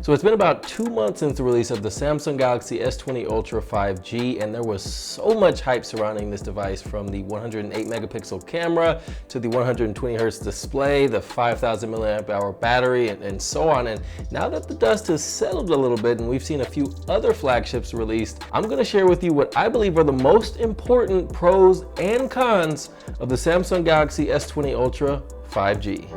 So it's been about 2 months since the release of the Samsung Galaxy S20 Ultra 5G, and there was so much hype surrounding this device, from the 108 megapixel camera to the 120 hertz display, the 5,000 milliamp hour battery, and so on. And now that the dust has settled a little bit and we've seen a few other flagships released, I'm going to share with you what I believe are the most important pros and cons of the Samsung Galaxy S20 Ultra 5G.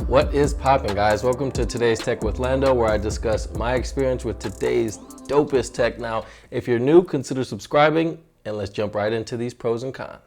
What is poppin', guys? Welcome to today's Tech with Lando, where I discuss my experience with today's dopest tech. Now, if you're new, consider subscribing, and let's jump right into these pros and cons.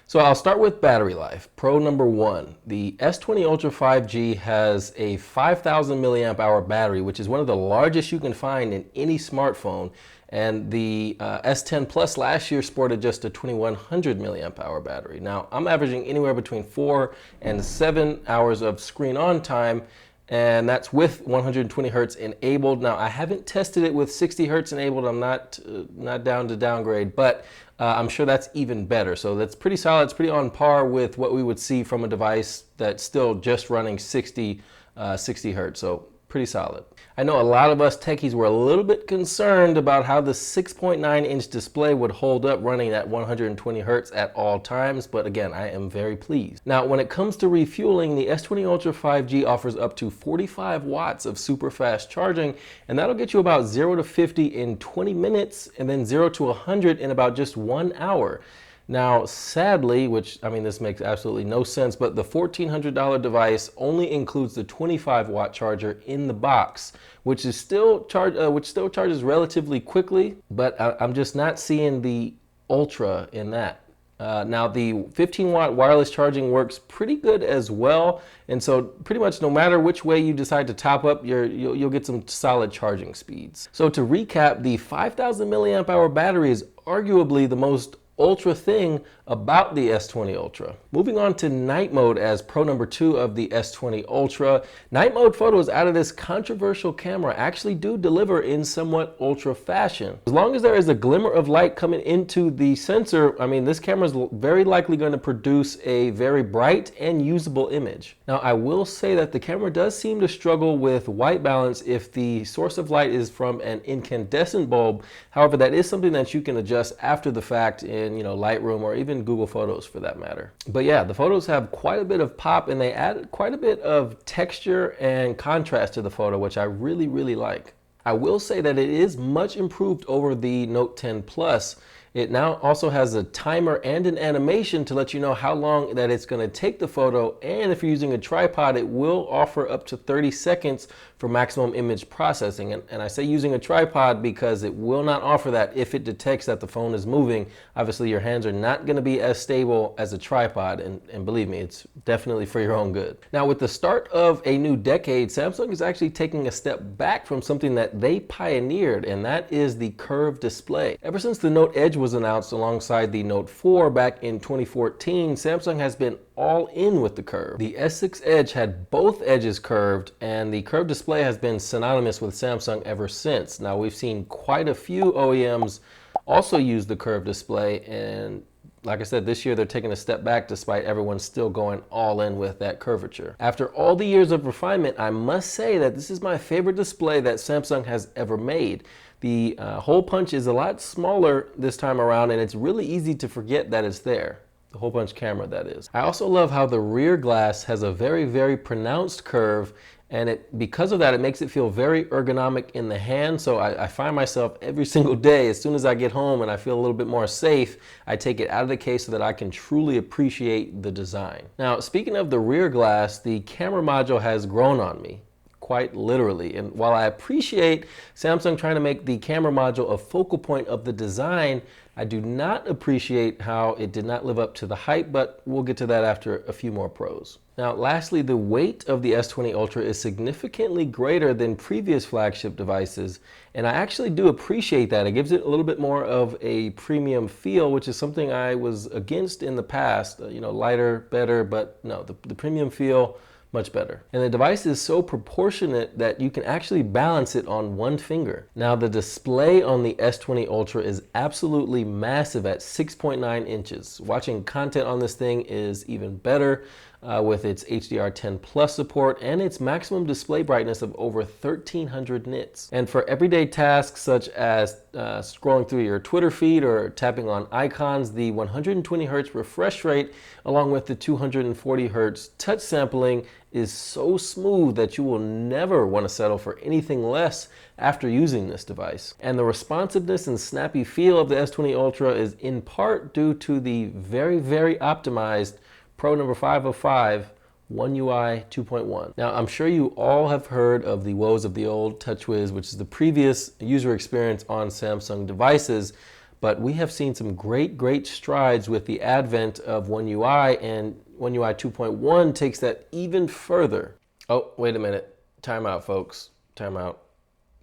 So I'll start with battery life. Pro number one, the S20 Ultra 5G has a 5,000 milliamp hour battery, which is one of the largest you can find in any smartphone. And the S10 Plus last year sported just a 2,100 milliamp hour battery. Now, I'm averaging anywhere between 4 and 7 hours of screen on time, and that's with 120 hertz enabled. Now, I haven't tested it with 60 hertz enabled. I'm not down to downgrade, but I'm sure that's even better. So that's pretty solid. It's pretty on par with what we would see from a device that's still just running 60 hertz. So pretty solid. I know a lot of us techies were a little bit concerned about how the 6.9-inch display would hold up running at 120 hertz at all times, but again, I am very pleased. Now, when it comes to refueling, the S20 Ultra 5G offers up to 45 watts of super fast charging, and that'll get you about 0 to 50 in 20 minutes, and then 0 to 100 in about just 1 hour. Now, sadly, which, I mean, this makes absolutely no sense, but the $1,400 device only includes the 25 watt charger in the box, which still charges relatively quickly, but I'm just not seeing the Ultra in that. Now, the 15 watt wireless charging works pretty good as well, and so pretty much no matter which way you decide to top up, you'll get some solid charging speeds. So to recap, the 5,000 milliamp hour battery is arguably the most ultra thing about the S20 Ultra. Moving on to night mode as pro number two of the S20 Ultra. Night mode photos out of this controversial camera actually do deliver in somewhat ultra fashion. As long as there is a glimmer of light coming into the sensor, I mean, this camera is very likely going to produce a very bright and usable image. Now, I will say that the camera does seem to struggle with white balance if the source of light is from an incandescent bulb. However, that is something that you can adjust after the fact in Lightroom or even Google Photos for that matter. But yeah, the photos have quite a bit of pop, and they added quite a bit of texture and contrast to the photo, which I really, really like. I will say that it is much improved over the Note 10 Plus. It now also has a timer and an animation to let you know how long that it's going to take the photo, and if you're using a tripod, it will offer up to 30 seconds for maximum image processing. And I say using a tripod because it will not offer that if it detects that the phone is moving. Obviously, your hands are not going to be as stable as a tripod, and believe me, it's definitely for your own good. Now, with the start of a new decade, Samsung is actually taking a step back from something that they pioneered, and that is the curved display. Ever since the Note Edge was announced alongside the Note 4 back in 2014, Samsung has been all in with the curve. The S6 Edge had both edges curved, and the curved display has been synonymous with Samsung ever since. Now, we've seen quite a few OEMs also use the curved display, and like I said, this year they're taking a step back despite everyone still going all in with that curvature. After all the years of refinement, I must say that this is my favorite display that Samsung has ever made. The hole punch is a lot smaller this time around, and it's really easy to forget that it's there. The hole punch camera, that is. I also love how the rear glass has a very, very pronounced curve, and because of that, it makes it feel very ergonomic in the hand. So I find myself every single day, as soon as I get home and I feel a little bit more safe, I take it out of the case so that I can truly appreciate the design. Now, speaking of the rear glass, the camera module has grown on me, quite literally. And while I appreciate Samsung trying to make the camera module a focal point of the design, I do not appreciate how it did not live up to the hype, but we'll get to that after a few more pros. Now, lastly, the weight of the S20 Ultra is significantly greater than previous flagship devices, and I actually do appreciate that. It gives it a little bit more of a premium feel, which is something I was against in the past. Lighter, better, but no, the premium feel, much better. And the device is so proportionate that you can actually balance it on one finger. Now, the display on the S20 Ultra is absolutely massive at 6.9 inches. Watching content on this thing is even better. with its HDR10 Plus support and its maximum display brightness of over 1300 nits. And for everyday tasks such as scrolling through your Twitter feed or tapping on icons, the 120 Hz refresh rate along with the 240 Hz touch sampling is so smooth that you will never want to settle for anything less after using this device. And the responsiveness and snappy feel of the S20 Ultra is in part due to the very, very optimized Pro number 505 One UI 2.1. Now, I'm sure you all have heard of the woes of the old TouchWiz, which is the previous user experience on Samsung devices, but we have seen some great strides with the advent of One UI, and One UI 2.1 takes that even further. Oh, wait a minute. Time out, folks. Time out.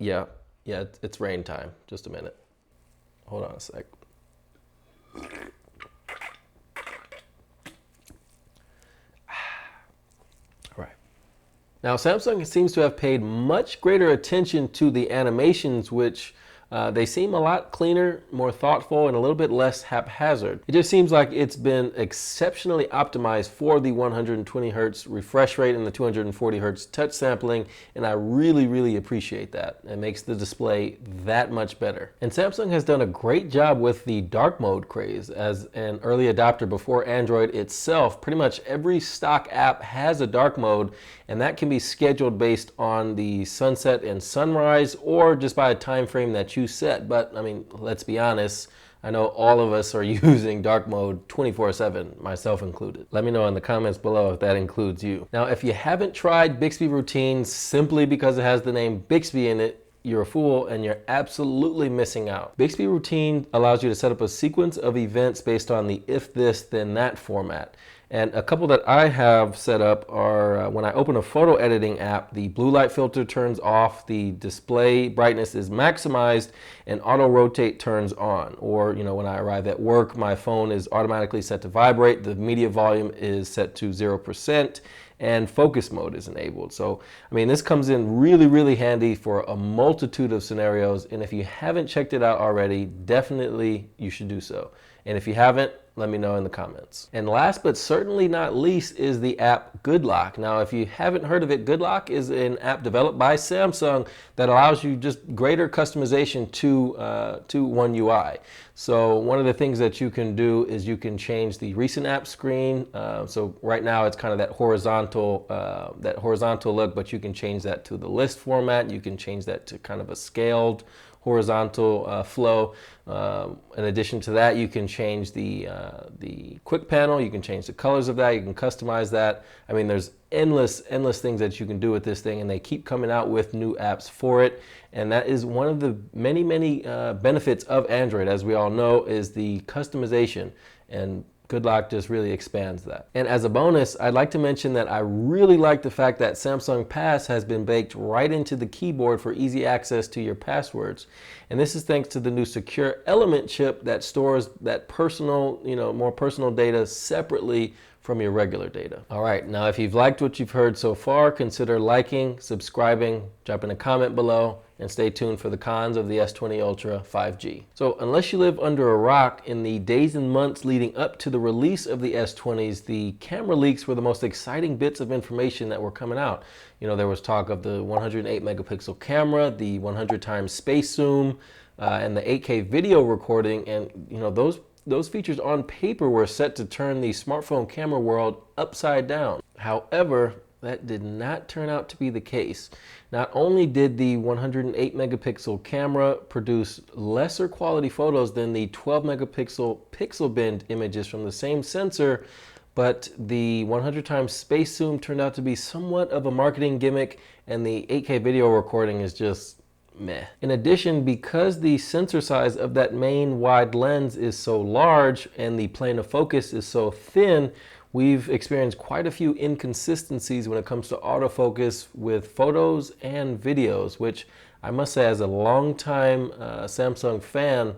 Yeah, it's rain time. Just a minute. Hold on a sec. Now, Samsung seems to have paid much greater attention to the animations, which they seem a lot cleaner, more thoughtful, and a little bit less haphazard. It just seems like it's been exceptionally optimized for the 120 Hz refresh rate and the 240 Hz touch sampling, and I really appreciate that. It makes the display that much better. And Samsung has done a great job with the dark mode craze. As an early adopter before Android itself, pretty much every stock app has a dark mode, and that can be scheduled based on the sunset and sunrise or just by a time frame that you set. But I mean, let's be honest, I know all of us are using dark mode 24/7, myself included. Let me know in the comments below if that includes you. Now, if you haven't tried Bixby Routines simply because it has the name Bixby in it, you're a fool and you're absolutely missing out. Bixby Routine allows you to set up a sequence of events based on the if this then that format. And a couple that I have set up are when I open a photo editing app, the blue light filter turns off, the display brightness is maximized, and auto rotate turns on. Or, when I arrive at work, my phone is automatically set to vibrate, the media volume is set to 0%, and focus mode is enabled. So, I mean, this comes in really handy for a multitude of scenarios. And if you haven't checked it out already, definitely you should do so. And if you haven't, let me know in the comments. And last but certainly not least is the app GoodLock. Now, if you haven't heard of it, GoodLock is an app developed by Samsung that allows you just greater customization to One UI. So one of the things that you can do is you can change the recent app screen. So right now it's kind of that horizontal look, but you can change that to the list format. You can change that to kind of a scaled horizontal flow. In addition to that, you can change the quick panel. You can change the colors of that. You can customize that. I mean, there's endless things that you can do with this thing, and they keep coming out with new apps for it. And that is one of the many benefits of Android, as we all know, is the customization. And GoodLock just really expands that. And as a bonus, I'd like to mention that I really like the fact that Samsung Pass has been baked right into the keyboard for easy access to your passwords. And this is thanks to the new secure element chip that stores that personal, more personal data separately from your regular data. All right, now if you've liked what you've heard so far, consider liking, subscribing, dropping a comment below, and stay tuned for the cons of the S20 Ultra 5G. So unless you live under a rock, in the days and months leading up to the release of the S20s, the camera leaks were the most exciting bits of information that were coming out. There was talk of the 108 megapixel camera, the 100 times space zoom, and the 8K video recording, and those features on paper were set to turn the smartphone camera world upside down. However, that did not turn out to be the case. Not only did the 108 megapixel camera produce lesser quality photos than the 12 megapixel pixel bend images from the same sensor, but the 100 times space zoom turned out to be somewhat of a marketing gimmick, and the 8K video recording is just meh. In addition, because the sensor size of that main wide lens is so large and the plane of focus is so thin, we've experienced quite a few inconsistencies when it comes to autofocus with photos and videos, which I must say, as a longtime Samsung fan,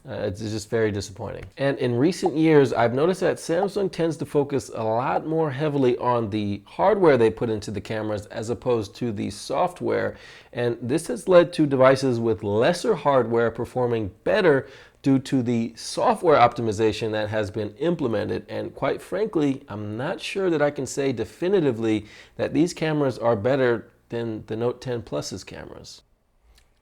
It's just very disappointing. And in recent years, I've noticed that Samsung tends to focus a lot more heavily on the hardware they put into the cameras as opposed to the software. And this has led to devices with lesser hardware performing better due to the software optimization that has been implemented. And quite frankly, I'm not sure that I can say definitively that these cameras are better than the Note 10 Plus's cameras.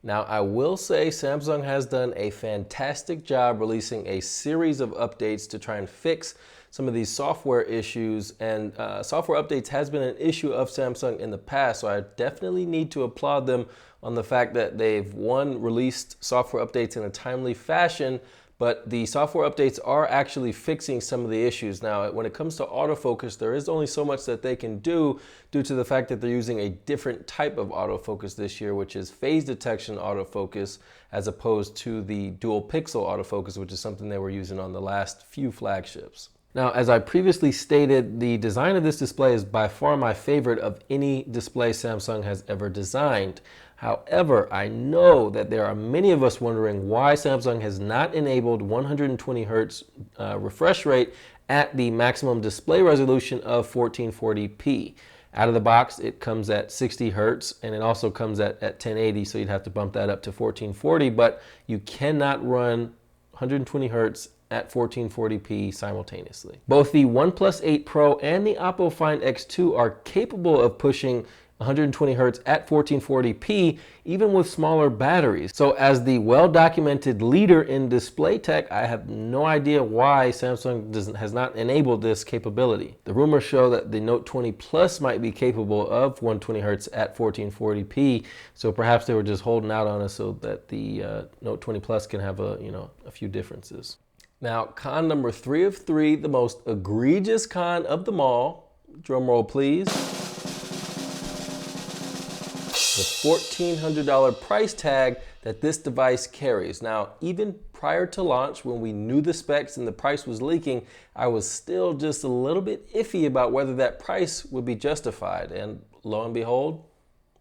Now, I will say Samsung has done a fantastic job releasing a series of updates to try and fix some of these software issues, and software updates has been an issue of Samsung in the past, so I definitely need to applaud them on the fact that they've, one, released software updates in a timely fashion, but the software updates are actually fixing some of the issues. Now, when it comes to autofocus, there is only so much that they can do due to the fact that they're using a different type of autofocus this year, which is phase detection autofocus, as opposed to the dual pixel autofocus, which is something they were using on the last few flagships. Now, as I previously stated, the design of this display is by far my favorite of any display Samsung has ever designed. However, I know that there are many of us wondering why Samsung has not enabled 120 Hertz refresh rate at the maximum display resolution of 1440p. Out of the box, it comes at 60 Hertz, and it also comes at 1080, so you'd have to bump that up to 1440, but you cannot run 120 Hertz at 1440p simultaneously. Both the OnePlus 8 Pro and the Oppo Find X2 are capable of pushing 120 Hertz at 1440p, even with smaller batteries. So as the well-documented leader in display tech, I have no idea why Samsung has not enabled this capability. The rumors show that the Note 20 Plus might be capable of 120 Hertz at 1440p, so perhaps they were just holding out on us so that the Note 20 Plus can have a few differences. Now, con number 3 of 3, the most egregious con of them all, drum roll please, the $1,400 price tag that this device carries. Now, even prior to launch, when we knew the specs and the price was leaking, I was still just a little bit iffy about whether that price would be justified, and lo and behold,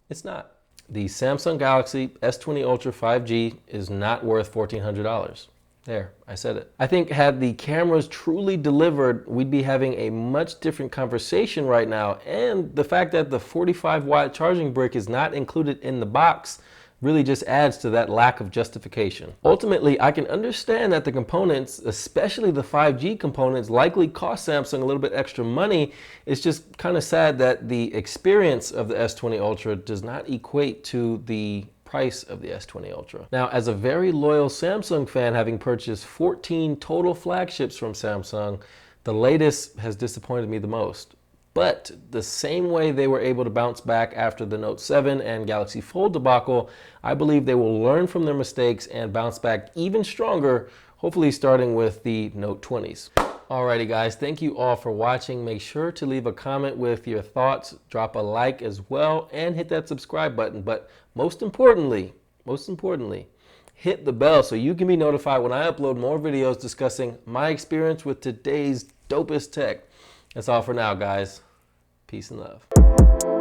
it's not. The Samsung Galaxy S20 Ultra 5G is not worth $1,400. There, I said it. I think had the cameras truly delivered, we'd be having a much different conversation right now. And the fact that the 45-watt charging brick is not included in the box really just adds to that lack of justification. Ultimately, I can understand that the components, especially the 5G components, likely cost Samsung a little bit extra money. It's just kind of sad that the experience of the S20 Ultra does not equate to the price of the S20 Ultra. Now, as a very loyal Samsung fan, having purchased 14 total flagships from Samsung, the latest has disappointed me the most. But the same way they were able to bounce back after the Note 7 and Galaxy Fold debacle, I believe they will learn from their mistakes and bounce back even stronger, hopefully starting with the Note 20s. Alrighty guys, thank you all for watching. Make sure to leave a comment with your thoughts, drop a like as well, and hit that subscribe button. But most importantly, hit the bell so you can be notified when I upload more videos discussing my experience with today's dopest tech. That's all for now, guys. Peace and love.